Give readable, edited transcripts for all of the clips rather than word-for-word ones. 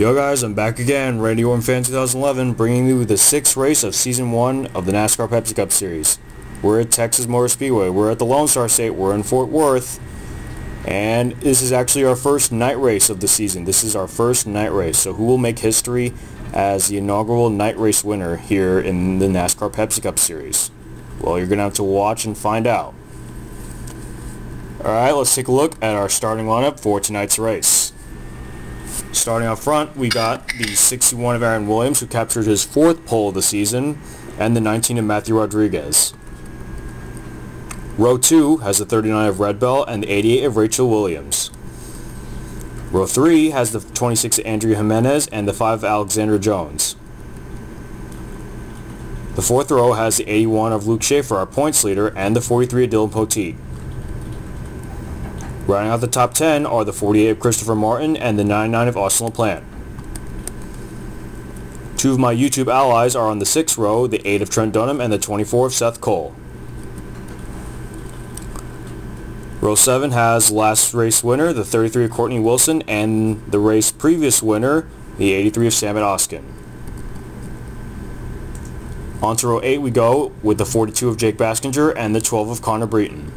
Yo guys, I'm back again, Randy Orton Fan 2011, bringing you the 6th race of Season 1 of the NASCAR Pepsi Cup Series. We're at Texas Motor Speedway, we're at the Lone Star State, we're in Fort Worth, and this is actually our first night race of the season. This is our first night race, so who will make history as the inaugural night race winner here in the NASCAR Pepsi Cup Series? Well, you're going to have to watch and find out. Alright, let's take a look at our starting lineup for tonight's race. Starting up front, we got the 61 of Aaron Williams, who captured his 4th pole of the season, and the 19 of Matthew Rodriguez. Row 2 has the 39 of Red Bell and the 88 of Rachel Williams. Row 3 has the 26 of Andrea Jimenez and the 5 of Alexander Jones. The 4th row has the 81 of Luke Schaefer, our points leader, and the 43 of Dylan Poteet. Rounding out the top 10 are the 48 of Christopher Martin and the 99 of Austin LaPlante. 2 of my YouTube allies are on the 6th row, the 8 of Trent Dunham and the 24 of Seth Cole. Row 7 has last race winner, the 33 of Courtney Wilson, and the race previous winner, the 83 of Samet Oskin. On to row 8 we go with the 42 of Jake Baskinger and the 12 of Connor Breton.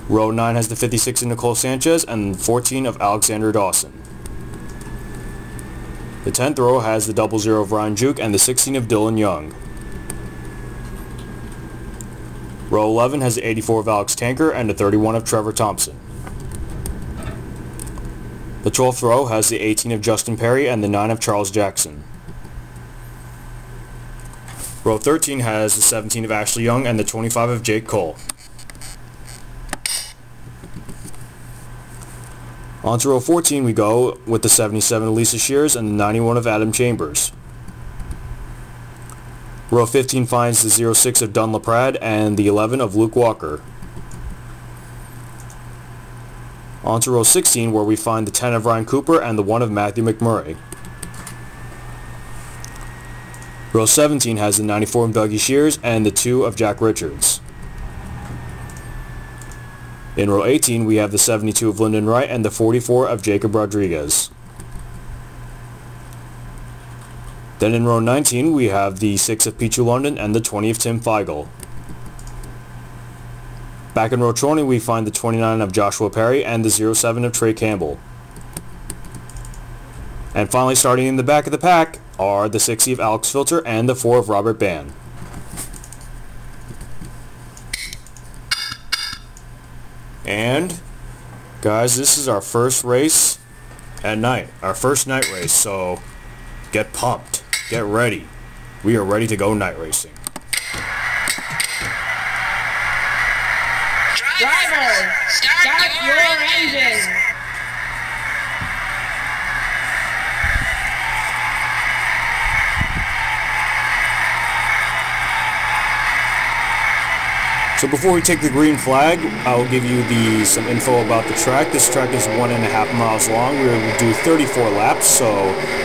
Row 9 has the 56 of Nicole Sanchez and 14 of Alexander Dawson. The 10th row has the 00 of Ryan Juke and the 16 of Dylan Young. Row 11 has the 84 of Alex Tanker and the 31 of Trevor Thompson. The 12th row has the 18 of Justin Perry and the 9 of Charles Jackson. Row 13 has the 17 of Ashley Young and the 25 of Jake Cole. On to row 14 we go with the 77 of Lisa Shears and the 91 of Adam Chambers. Row 15 finds the 06 of Dunn LaPrade and the 11 of Luke Walker. On to row 16 where we find the 10 of Ryan Cooper and the 1 of Matthew McMurray. Row 17 has the 94 of Dougie Shears and the 2 of Jack Richards. In row 18 we have the 72 of Lyndon Wright and the 44 of Jacob Rodriguez. Then in row 19 we have the 6 of Pichu London and the 20 of Tim Feigl. Back in row 20 we find the 29 of Joshua Perry and the 07 of Trey Campbell. And finally, starting in the back of the pack are the 60 of Alex Filter and the 4 of Robert Bann. And guys, this is our first race at night, our first night race, so get pumped, get ready. We are ready to go night racing. Driver, start your engine. So before we take the green flag, I'll give you some info about the track. This track is 1.5 miles long. We will do 34 laps, so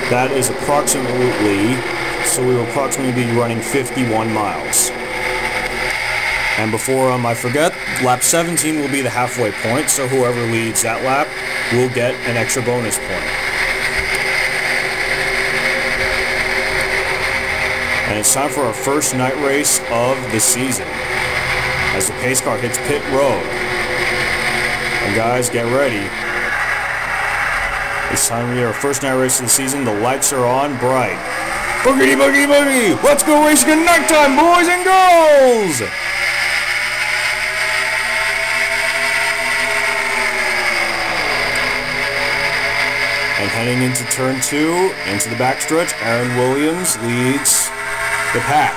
that is we will approximately be running 51 miles. And before I forget, lap 17 will be the halfway point, so whoever leads that lap will get an extra bonus point. And it's time for our first night race of the season, as the pace car hits pit road. And guys, get ready. It's time to get our first night race of the season. The lights are on bright. Boogity boogie boogie! Let's go racing at nighttime, boys and girls! And heading into turn 2, into the backstretch, Aaron Williams leads the pack.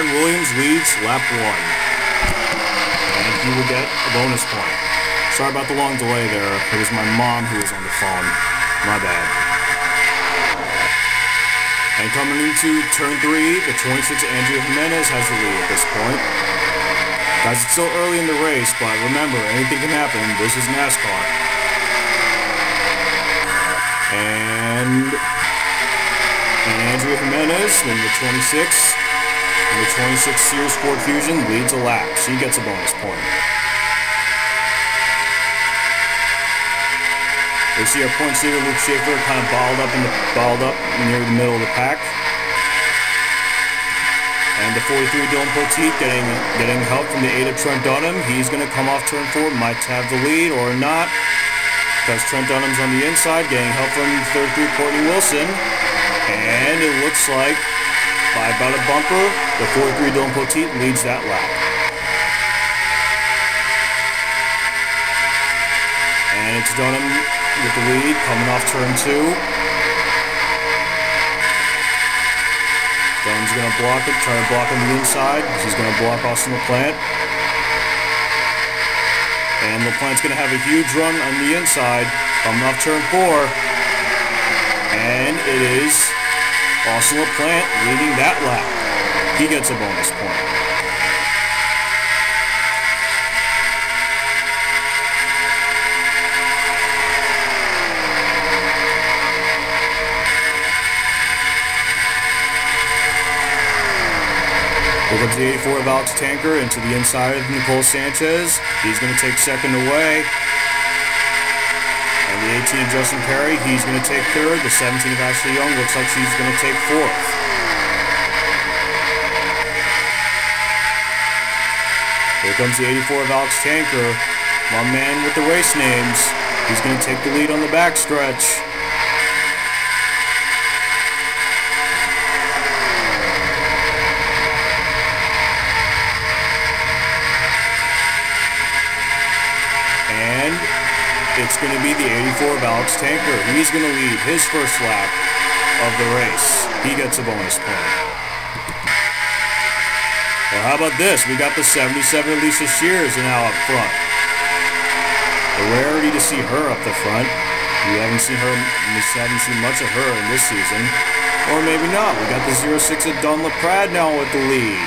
Aaron Williams leads lap 1, and he will get a bonus point. Sorry about the long delay there. It was my mom who was on the phone. My bad. And coming into turn 3, the 26 Andrea Jimenez has the lead at this point. Guys, it's still early in the race, but remember, anything can happen. This is NASCAR. And Andrea Jimenez in the 26. In the 26 Series Ford Fusion leads a lap. She gets a bonus point. We see our points leader Luke Schaefer kind of balled up near the middle of the pack. And the 43 Dylan Poteet getting help from the 8 of Trent Dunham. He's going to come off turn 4, might have the lead or not, because Trent Dunham's on the inside, getting help from 33 Courtney Wilson. And it looks like, by about a bumper, the 43 Dylan Poteet leads that lap. And it's Dunham with the lead, coming off turn 2. Dunham's going to block it, try to block on the inside. He's going to block Austin LaPlante. And LaPlante's going to have a huge run on the inside, coming off turn 4. And it is Austin LaPlante leading that lap. He gets a bonus point. Here comes the 84 of Alex Tanker into the inside of Nicole Sanchez. He's going to take second away. And the 18 of Justin Perry, he's going to take third. The 17 of Ashley Young looks like she's going to take fourth. Here comes the 84 of Alex Tanker, my man with the race names. He's going to take the lead on the backstretch. And it's going to be the 84 of Alex Tanker. He's going to lead his first lap of the race. He gets a bonus point. Well, how about this? We got the 77 of Lisa Shears now up front. A rarity to see her up the front. We haven't seen much of her in this season. Or maybe not. We got the 06 of Dawn LaPrade now with the lead.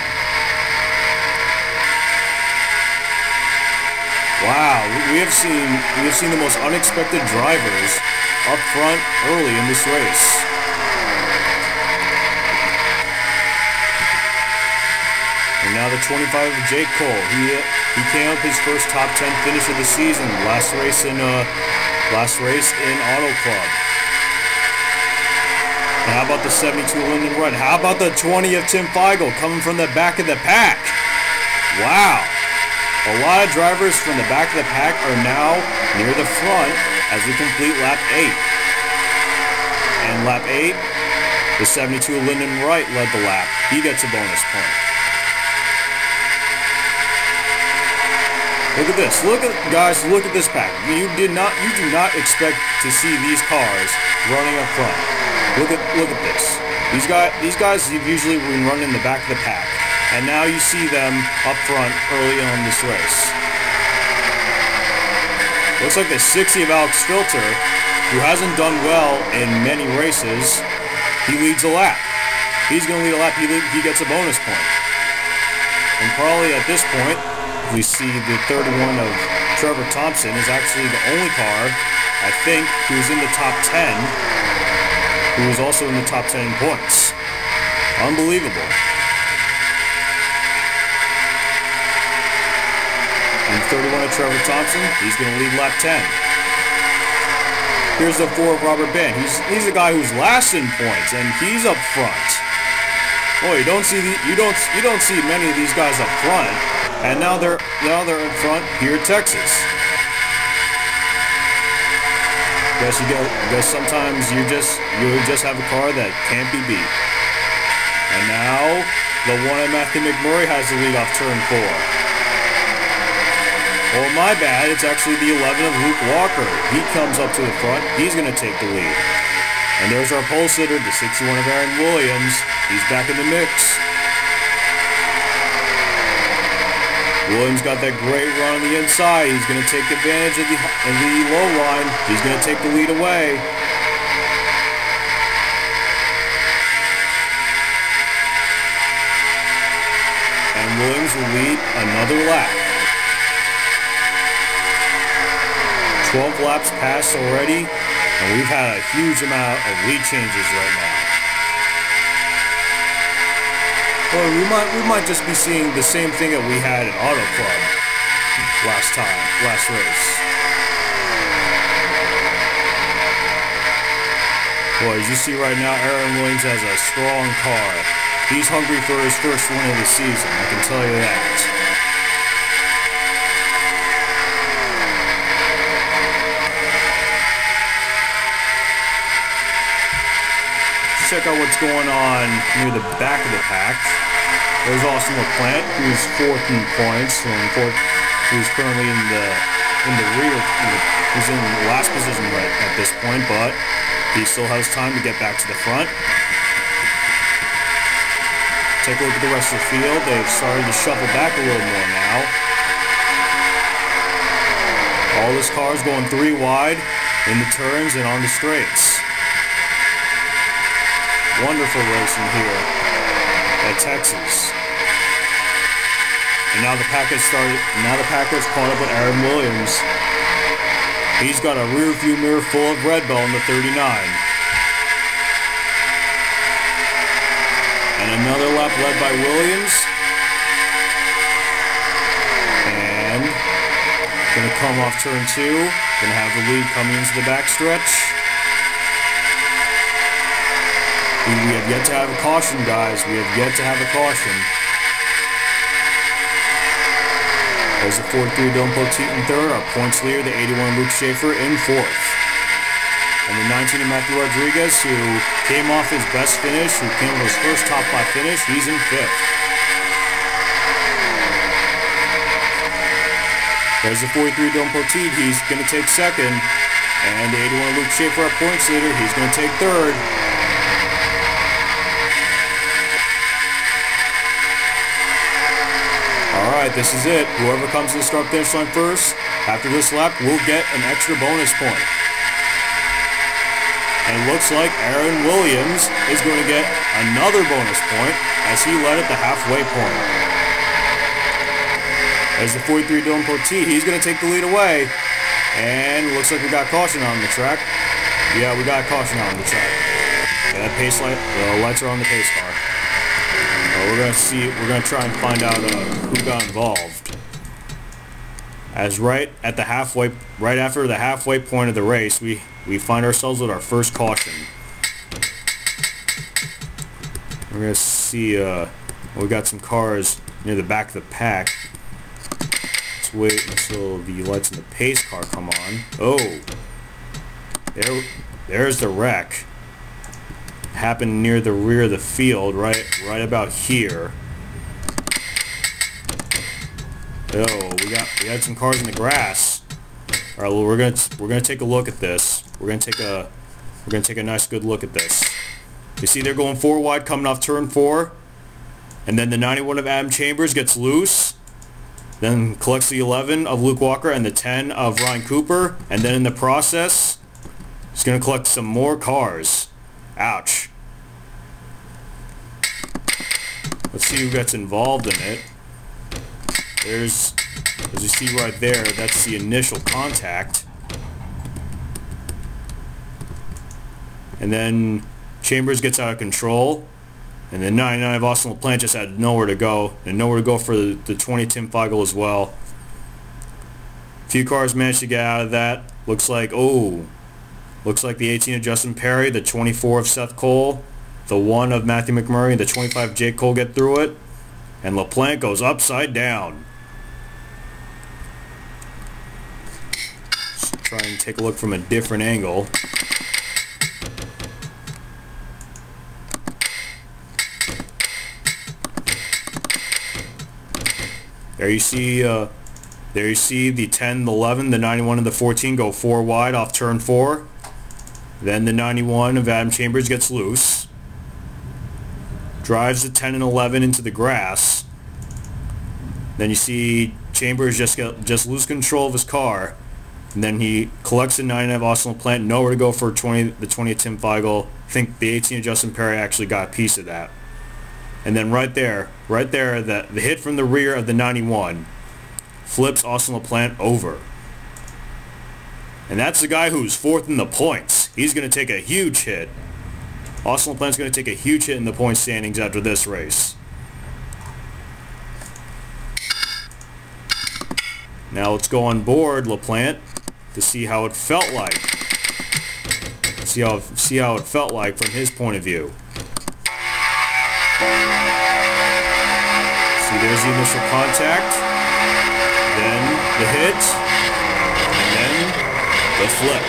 Wow, we have seen the most unexpected drivers up front early in this race. And now the 25 of Jake Cole. He came up his first top 10 finish of the season. Last race in Auto Club. And how about the 72 Lyndon Rudd? How about the 20 of Tim Feigl coming from the back of the pack? Wow. A lot of drivers from the back of the pack are now near the front as we complete lap 8. And lap 8, the 72 Lyndon Wright led the lap. He gets a bonus point. Look at this. Guys, look at this pack. You do not expect to see these cars running up front. Look at this. These guys have usually been running in the back of the pack. And now you see them up front early on this race. Looks like the 60 of Alex Filter, who hasn't done well in many races, he leads a lap. He's going to lead a lap. He gets a bonus point. And probably at this point, we see the 31 of Trevor Thompson is actually the only car, I think, who's in the top 10, who is also in the top 10 in points. Unbelievable. And 31 of Trevor Thompson, he's going to lead lap 10. Here's the 4 of Robert Ben. He's a guy who's last in points, and he's up front. Boy, you don't see many of these guys up front, and now they're in front here at Texas. Guess sometimes you just have a car that can't be beat. And now the 1 of Matthew McMurray has the lead off turn 4. Oh, my bad, it's actually the 11 of Luke Walker. He comes up to the front. He's going to take the lead. And there's our pole sitter, the 61 of Aaron Williams. He's back in the mix. Williams got that great run on the inside. He's going to take advantage of the low line. He's going to take the lead away. And Williams has the lead another lap. 12 laps passed already, and we've had a huge amount of lead changes right now. Well, we might just be seeing the same thing that we had in Auto Club last race. Well, as you see right now, Aaron Williams has a strong car. He's hungry for his first win of the season, I can tell you that. Check out what's going on near the back of the pack. There's also LaPlante, who's fourth in points, who's currently in the rear. He's in the last position right at this point, but he still has time to get back to the front. Take a look at the rest of the field. They've started to shuffle back a little more now. All this car is going 3 wide in the turns and on the straights. Wonderful racing here at Texas. And now the pack has started. Now the pack has caught up with Aaron Williams. He's got a rear view mirror full of red ball in the 39. And another lap led by Williams. And gonna come off turn 2. Gonna have the lead coming into the backstretch. We have yet to have a caution, guys. We have yet to have a caution. There's the 43 Dylan Poteet in third. Our points leader, the 81 Luke Schaefer, in fourth. And the 19 of Matthew Rodriguez, who came off his best finish, who came with his first top 5 finish, he's in fifth. There's the 43 Dylan Poteet. He's going to take second. And the 81 Luke Schaefer, our points leader, he's going to take third. Alright, this is it. Whoever comes to the start-finish line first, after this lap, will get an extra bonus point. And it looks like Aaron Williams is going to get another bonus point as he led at the halfway point. As the 43 Dylan Poteet, he's going to take the lead away. And it looks like we got caution on the track. Yeah, we got caution on the track. Yeah, that pace light, the lights are on the pace car. We're gonna try and find out who got involved. As right after the halfway point of the race, we find ourselves with our first caution. We're gonna see we got some cars near the back of the pack. Let's wait until the lights in the pace car come on. Oh, there's the wreck. Happened near the rear of the field, right about here. Oh, we had some cars in the grass. All right, well, we're gonna take a look at this. We're gonna take a nice good look at this. You see, they're going 4 wide coming off turn 4, and then the 91 of Adam Chambers gets loose. Then collects the 11 of Luke Walker and the 10 of Ryan Cooper, and then in the process, he's gonna collect some more cars. Ouch. Let's see who gets involved in it. There's, as you see right there, that's the initial contact. And then Chambers gets out of control. And then 99 of Austin LaPlante just had nowhere to go. And nowhere to go for the 20 Tim Feigl as well. A few cars managed to get out of that. Looks like the 18 of Justin Perry, the 24 of Seth Cole, the 1 of Matthew McMurray, and the 25 of Jake Cole get through it. And LaPlante goes upside down. Let's try and take a look from a different angle. There you see the 10, the 11, the 91, and the 14 go 4 wide off turn 4. Then the 91 of Adam Chambers gets loose. Drives the 10 and 11 into the grass. Then you see Chambers just lose control of his car. And then he collects the 9 of Austin LaPlante. Nowhere to go for the 20 of Tim Feigl. I think the 18 of Justin Perry actually got a piece of that. And then right there, the hit from the rear of the 91 flips Austin LaPlante over. And that's the guy who's fourth in the points. He's going to take a huge hit. Austin LaPlante's going to take a huge hit in the point standings after this race. Now let's go on board LaPlante to see how it felt like. See how it felt like from his point of view. See, there's the initial contact, then the hit, and then the flip.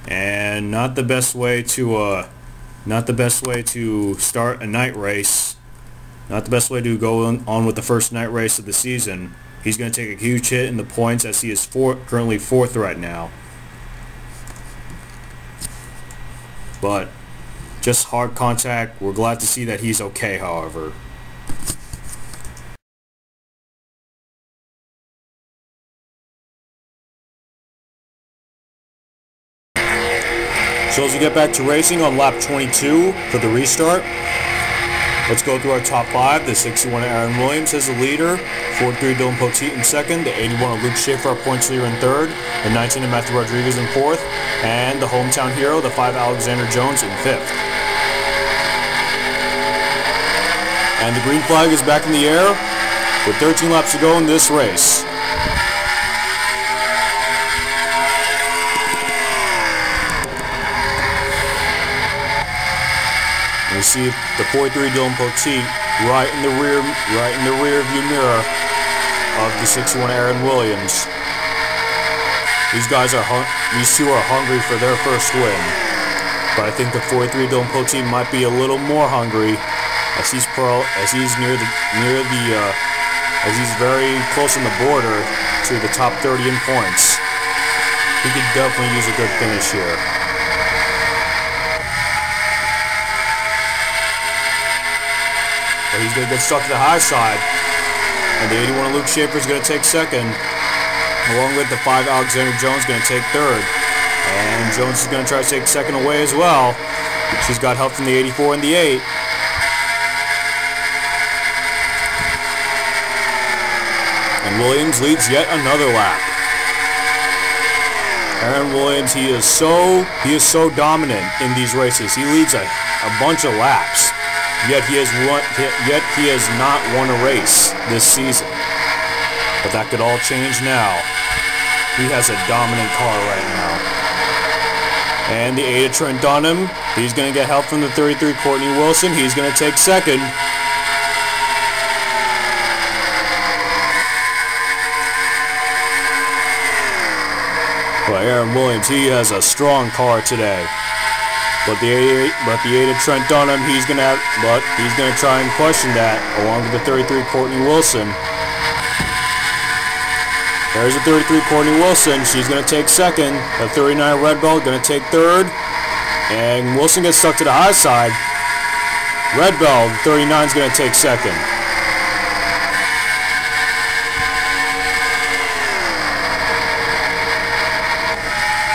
And not the best way to start a night race. Not the best way to go on with the first night race of the season. He's going to take a huge hit in the points as he is currently fourth right now. But just hard contact. We're glad to see that he's okay, however. So as we get back to racing on lap 22 for the restart, let's go through our top 5. The 61 Aaron Williams as the leader, 43 Dylan Poteet in second, the 81 of Luke Schaefer, our points leader in third, the 19 of Matthew Rodriguez in fourth, and the hometown hero, the 5 Alexander Jones in fifth. And the green flag is back in the air with 13 laps to go in this race. We see the 43 Dylan Poteet right in the rear view mirror of the 61 Aaron Williams. These two are hungry for their first win, but I think the 43 Dylan Poteet might be a little more hungry as he's very close on the border to the top 30 in points. He could definitely use a good finish here. But he's going to get stuck to the high side. And the 81 of Luke Schaefer is going to take second. Along with the 5 Alexander Jones going to take third. And Jones is going to try to take second away as well. She's got help from the 84 and the 8. And Williams leads yet another lap. Aaron Williams, he is so dominant in these races. He leads a bunch of laps. Yet he has not won a race this season. But that could all change now. He has a dominant car right now. And the 8 of Trent Dunham, he's going to get help from the 33 Courtney Wilson. He's going to take second. But Aaron Williams, he has a strong car today. But the 8 of Trent Dunham, he's gonna try and question that along with the 33 Courtney Wilson. There's the 33 Courtney Wilson. She's gonna take second. The 39 Red Bell gonna take third, and Wilson gets stuck to the high side. Red Bell, the 39 is gonna take second.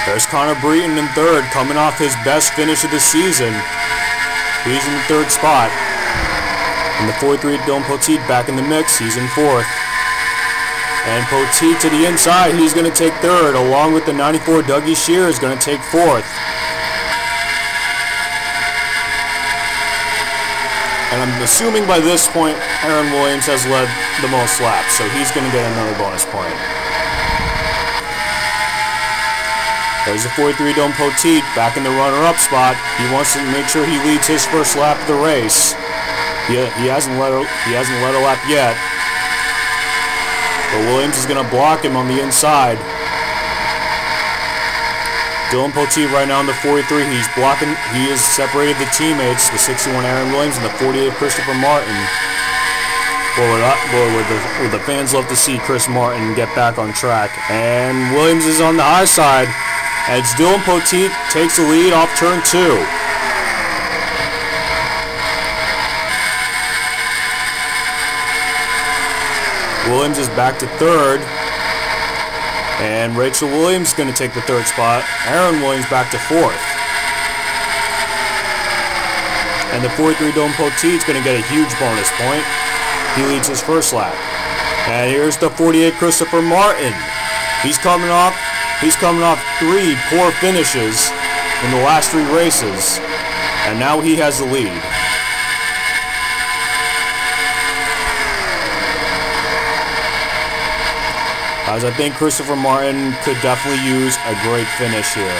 There's Connor Breton in third, coming off his best finish of the season. He's in the third spot. And the 43 Dylan Poteet back in the mix. He's in fourth. And Poteet to the inside. He's going to take third, along with the 94 Dougie Shear is going to take fourth. And I'm assuming by this point, Aaron Williams has led the most laps, so he's going to get another bonus point. There's the 43 Dylan Poteet back in the runner-up spot. He wants to make sure he leads his first lap of the race. He hasn't led a lap yet. But Williams is going to block him on the inside. Dylan Poteet right now in the 43. He's blocking. He has separated the teammates, the 61 Aaron Williams and the 48 Christopher Martin. Would the fans love to see Chris Martin get back on track. And Williams is on the high side as Dylan Poteet takes the lead off turn 2. Williams is back to third. And Rachel Williams is going to take the third spot. Aaron Williams back to fourth. And the 43 Dylan Poteet is going to get a huge bonus point. He leads his first lap. And here's the 48 Christopher Martin. He's coming off 3 poor finishes in the last 3 races. And now he has the lead. As I think Christopher Martin could definitely use a great finish here,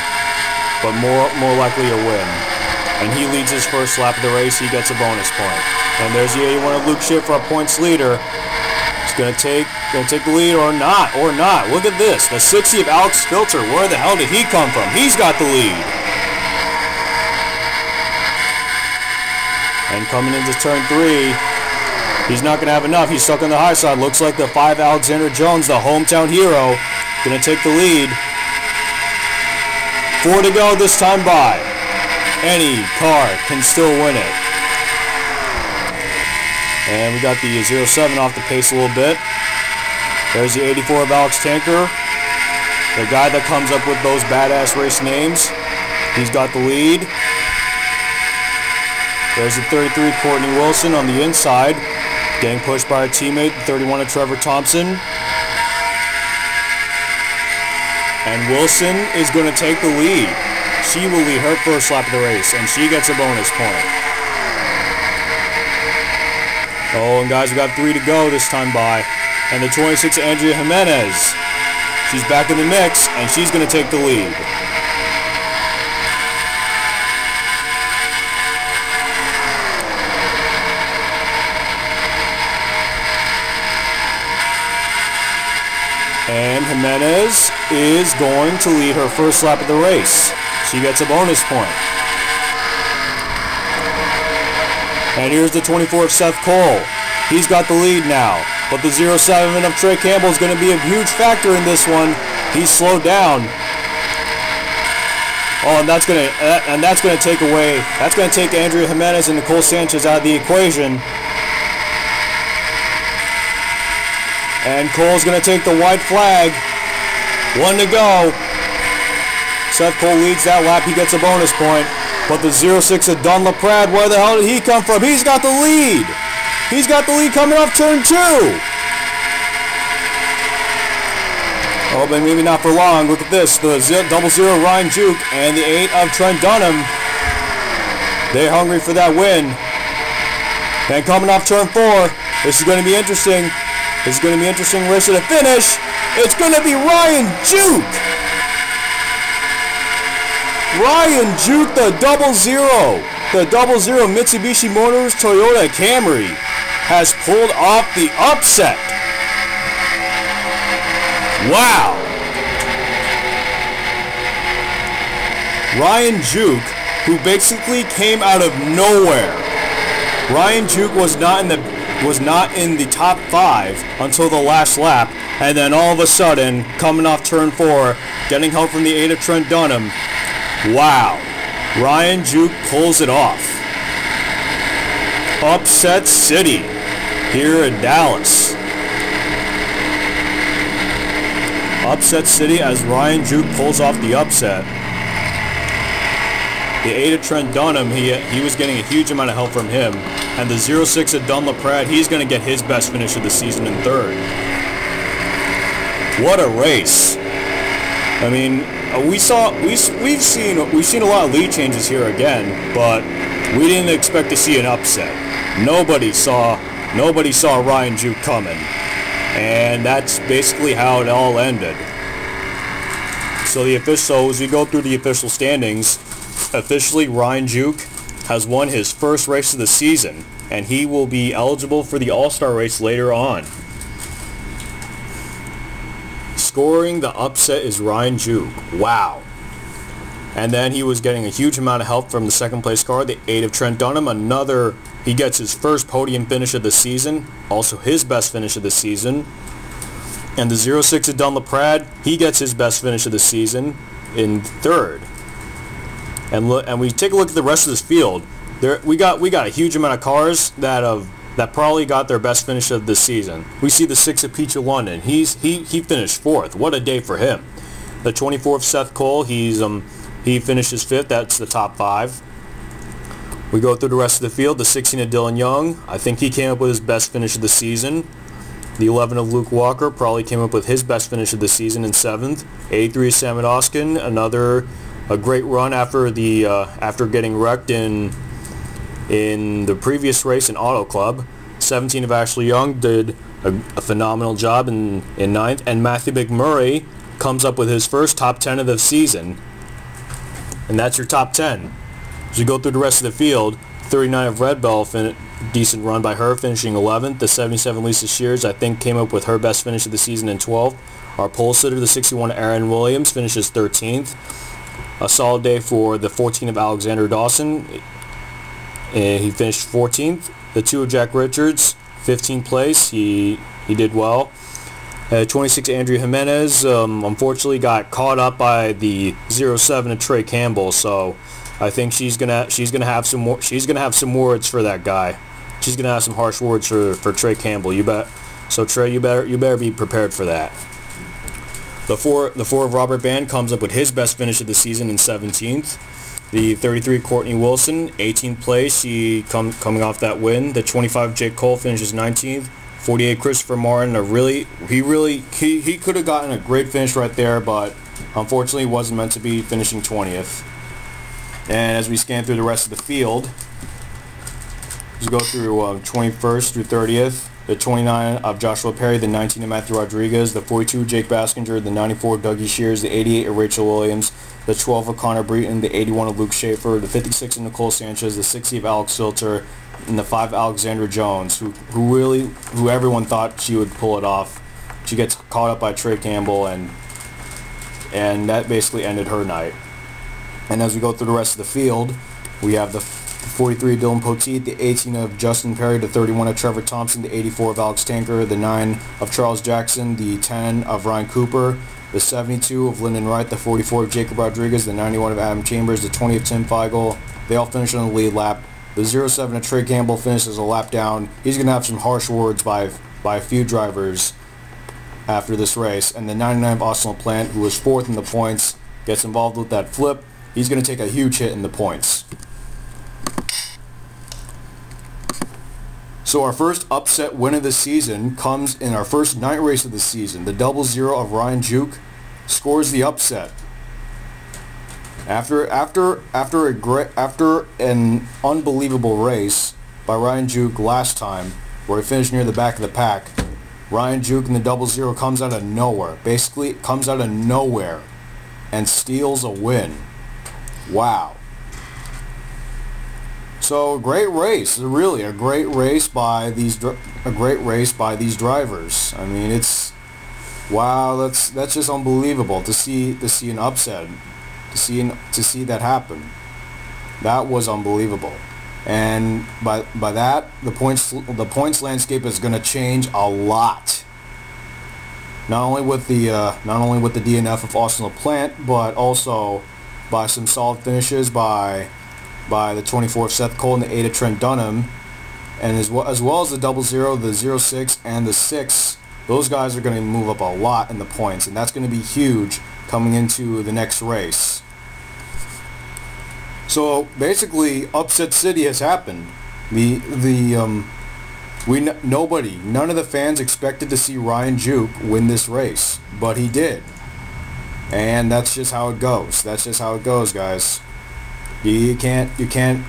but more likely a win. And he leads his first lap of the race. He gets a bonus point. And there's the 81 of Luke Schiffer, our points leader. He's gonna take the lead or not. Look at this. The 60 of Alex Filter. Where the hell did he come from? He's got the lead. And coming into turn 3, he's not going to have enough. He's stuck on the high side. Looks like the 5 Alexander Jones, the hometown hero, going to take the lead. 4 to go this time by. Any car can still win it. And we got the 07 off the pace a little bit. There's the 84 of Alex Tanker, the guy that comes up with those badass race names. He's got the lead. There's the 33 Courtney Wilson on the inside, getting pushed by her teammate, the 31 of Trevor Thompson. And Wilson is going to take the lead. She will lead her first lap of the race, and she gets a bonus point. Oh, and guys, we got 3 to go this time by. And the 26 Andrea Jimenez. She's back in the mix, and she's going to take the lead. And Jimenez is going to lead her first lap of the race. She gets a bonus point. And here's the 24 of Seth Cole. He's got the lead now. But the 07 of Trey Campbell is going to be a huge factor in this one. He's slowed down. Oh, and that's going to take away. That's going to take Andrea Jimenez and Nicole Sanchez out of the equation. And Cole's going to take the white flag. 1 to go. Seth Cole leads that lap. He gets a bonus point. But the 06 of Don LaPrade, where the hell did he come from? He's got the lead. He's got the lead coming off turn 2. Oh, but maybe not for long. Look at this. The 00 Ryan Juke and the 8 of Trent Dunham. They're hungry for that win. And coming off turn 4, this is going to be interesting. This is going to be an interesting race to the finish. It's going to be Ryan Juke. Ryan Juke, the 00. The 00 Mitsubishi Motors Toyota Camry has pulled off the upset. Wow. Ryan Juke, who basically came out of nowhere. Ryan Juke was not in the top 5 until the last lap, and then all of a sudden, coming off turn 4, getting help from the 8 of Trent Dunham. Wow. Ryan Juke pulls it off. Upset City here in Dallas. Upset City as Ryan Juke pulls off the upset. The 8 of Trent Dunham, he was getting a huge amount of help from him. And the 06 of Don LaPrade, he's going to get his best finish of the season in 3rd. What a race. I mean, we've seen a lot of lead changes here again, but we didn't expect to see an upset. Nobody saw Ryan Juke coming, and that's basically how it all ended. So as we go through the official standings, officially Ryan Juke has won his first race of the season, and he will be eligible for the All-Star race later on. Scoring the upset is Ryan Juke. Wow. And then he was getting a huge amount of help from the second place car, the 8 of Trent Dunham. He gets his first podium finish of the season, also his best finish of the season. And the 06 of Don LaPrade, he gets his best finish of the season in 3rd. And we take a look at the rest of this field. We got a huge amount of cars that have that probably got their best finish of the season. We see the 6 of Peach of London. He finished 4th. What a day for him. The 24 of Seth Cole, he finishes 5th. That's the top 5. We go through the rest of the field. The 16 of Dylan Young, I think he came up with his best finish of the season. The 11 of Luke Walker probably came up with his best finish of the season in 7th. 83 of Sam Oskin, a great run after getting wrecked in the previous race in Auto Club. 17 of Ashley Young did a phenomenal job in 9th. And Matthew McMurray comes up with his first top 10 of the season. And that's your top 10. As you go through the rest of the field, 39 of Red Bell, decent run by her, finishing 11th. The 77 Lisa Shears, I think, came up with her best finish of the season in 12th. Our pole sitter, the 61 Aaron Williams, finishes 13th. A solid day for the 14 of Alexander Dawson. He finished 14th. The 2 of Jack Richards, 15th place. He did well. 26 Andrea Jimenez unfortunately got caught up by the 07 of Trey Campbell, so I think she's gonna have some words for that guy. She's gonna have some harsh words for Trey Campbell. So Trey, you better be prepared for that. The 4 of Robert Band comes up with his best finish of the season in 17th. The 33 Courtney Wilson, 18th place. She coming off that win. The 25 Jake Cole finishes 19th. 48 Christopher Martin, he could have gotten a great finish right there, but unfortunately wasn't meant to be, finishing 20th. And as we scan through the rest of the field, let's go through 21st through 30th. The 29 of Joshua Perry, the 19 of Matthew Rodriguez, the 42 Jake Baskinger, the 94 of Dougie Shears, the 88 of Rachel Williams, the 12 of Connor Breton, the 81 of Luke Schaefer, the 56 of Nicole Sanchez, the 60 of Alex Filter, and the 5 Alexandra Jones, who everyone thought she would pull it off. She gets caught up by Trey Campbell, and that basically ended her night. And as we go through the rest of the field, we have the 43 of Dylan Poteet, the 18 of Justin Perry, the 31 of Trevor Thompson, the 84 of Alex Tanker, the 9 of Charles Jackson, the 10 of Ryan Cooper, the 72 of Lyndon Wright, the 44 of Jacob Rodriguez, the 91 of Adam Chambers, the 20 of Tim Feigl. They all finish on the lead lap. The 07 of Trey Campbell finishes a lap down. He's going to have some harsh words by a few drivers after this race. And the 99 of Austin LaPlante, who was 4th in the points, gets involved with that flip. He's going to take a huge hit in the points. So our first upset win of the season comes in our first night race of the season. The 00 of Ryan Juke scores the upset. After an unbelievable race by Ryan Juke last time, where he finished near the back of the pack, Ryan Juke in the 00 comes out of nowhere. Basically, comes out of nowhere and steals a win. Wow. So great race, really a great race by these drivers. I mean, it's wow. That's just unbelievable to see an upset, to see that happen. That was unbelievable. And by that, the points landscape is going to change a lot. Not only with the DNF of Austin LaPlante, but also by some solid finishes by the 24 of Seth Cole and the 8 of Trent Dunham, and as well as the 00, the 06, and the 6. Those guys are going to move up a lot in the points, and that's going to be huge coming into the next race. So basically, Upset City has happened. None of the fans expected to see Ryan Juke win this race, but he did. And that's just how it goes. That's just how it goes, guys. You can't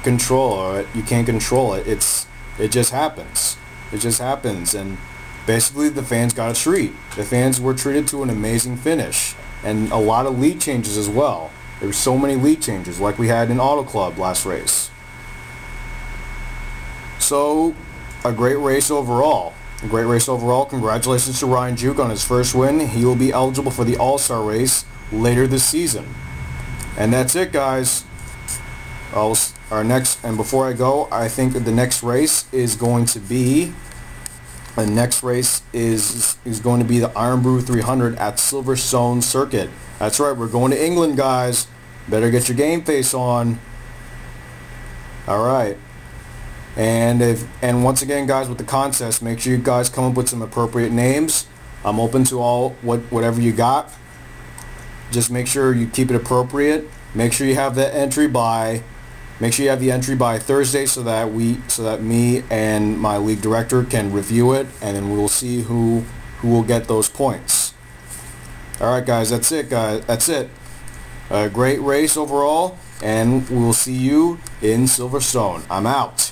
control it. You can't control it. It just happens. It just happens. And basically, the fans got a treat. The fans were treated to an amazing finish, and a lot of lead changes as well. There were so many lead changes, like we had in Auto Club last race. So, a great race overall. A great race overall. Congratulations to Ryan Juke on his first win. He will be eligible for the All-Star race later this season. And that's it, guys. Our next, and before I go, I think the next race is going to be the Iron Brew 300 at Silverstone Circuit. That's right, we're going to England, guys. Better get your game face on. All right. And once again, guys, with the contest, make sure you guys come up with some appropriate names. I'm open to whatever you got. Just make sure you keep it appropriate. Make sure you have the entry by Thursday, so that me and my league director can review it, and then we will see who will get those points. All right, guys, that's it, guys. That's it. A great race overall, and we will see you in Silverstone. I'm out.